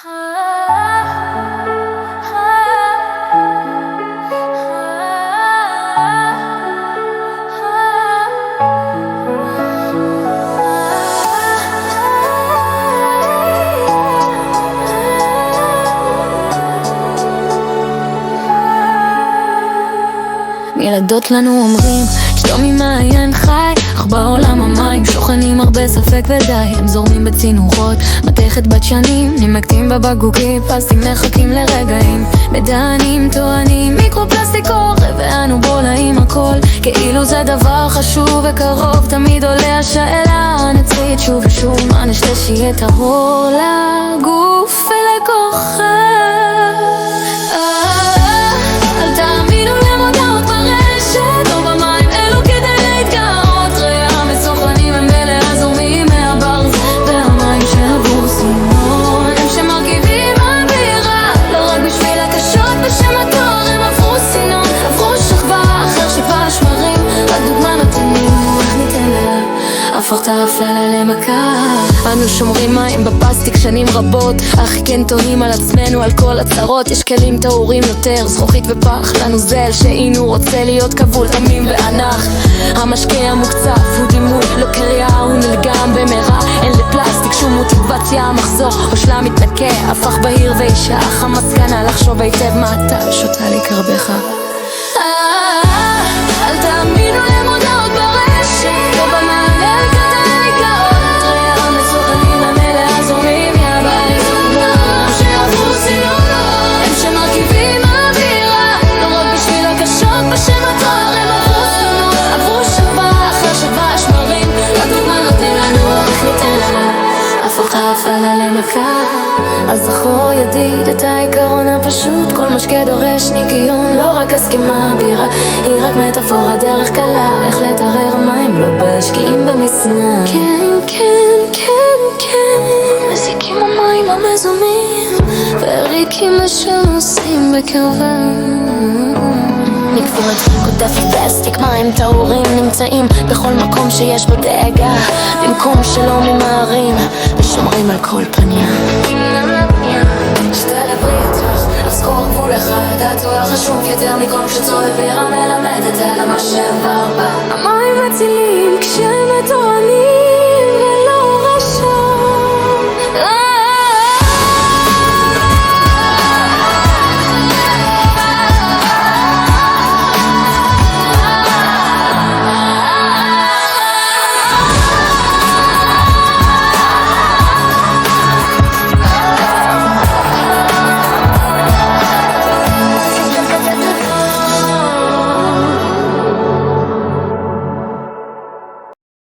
ילדות לנו אומרים, שתומי מעיין חי, אך בעולם המים שוכנים הרבה ספק ודי. הם זורמים בצינורות, מתכת בת שנים, נמקטים בבקבוקים, פלסטיק מחכים לרגעים. מדענים, טוענים, מיקרו-פלסטיק אורב, ואנו בולעים הכל כאילו זה דבר חשוב וקרוב. תמיד עולה השאלה הנצחית שוב ושוב, מה נשתה שיהיה טהור לגוף ולכוחך. אל תאמינו למודעות ברשת או במים אלו כדי להתגאות. ראה המסוכנים הם אלה הזורמים מהברז והמים שעבור סימון, הם שמרכיבים הבירה לא רק בשביל הקשות בשם התואר. הם עברו סינון, עברו שכבה אחר שבעה שמרים. הדוגמה נותנים, איך ניתן לה הפך את ההפללה למכה. אנו שומרים מים בפלסטיק שנים רבות, אך כן תוהים על עצמנו על כל הצרות. יש כלים טהורים יותר, זכוכית ופח, לנו זל שאינו רוצה להיות כבול תמים וענך. המשקה המוקצף הוא דימוי, לא קריאה, הוא נלגם במהרה. אין לפלסטיק שום מוטיבציה, המחזור בשלה מתנקה, הפך בהיר וישח. המסקנה לחשוב היטב מה אתה שותה לי קרבך. אל תאמינו למודעות ברשת או במעלה כדי להתגאות. ראה המסוכנים הם אלה הזורמים מהבית שעברו סינון, הם שמרכיבים אווירה לא רק בשביל הקשות בשם התואר. הם עברו סינון, עברו שכבה אחר שכבה שמרים. הדוגמה נותנים לנו, איך ניתן לה הפך ההפעלה למכה. אז זכור ידיד את העיקרון הפשוט, כל משקה דורש ניקיון, לא רק הסכימה בירה היא רק מטאפורה, דרך קלה איך לטהר מים לא בהשקיעים במשנה. כן, כן, כן, כן, מזיקים המים המזומים וריקים השנוסים בקרבם. נקבורת קוטף פלסטיק, מים טהורים נמצאים בכל מקום שיש בו דאגה, במקום שלא ממהרים ושומרים על כל פניה. שתה לברית, אזכור גבול אחד, התואר חשוב יותר מכל שצועב מלמדת על מה שעבר בה.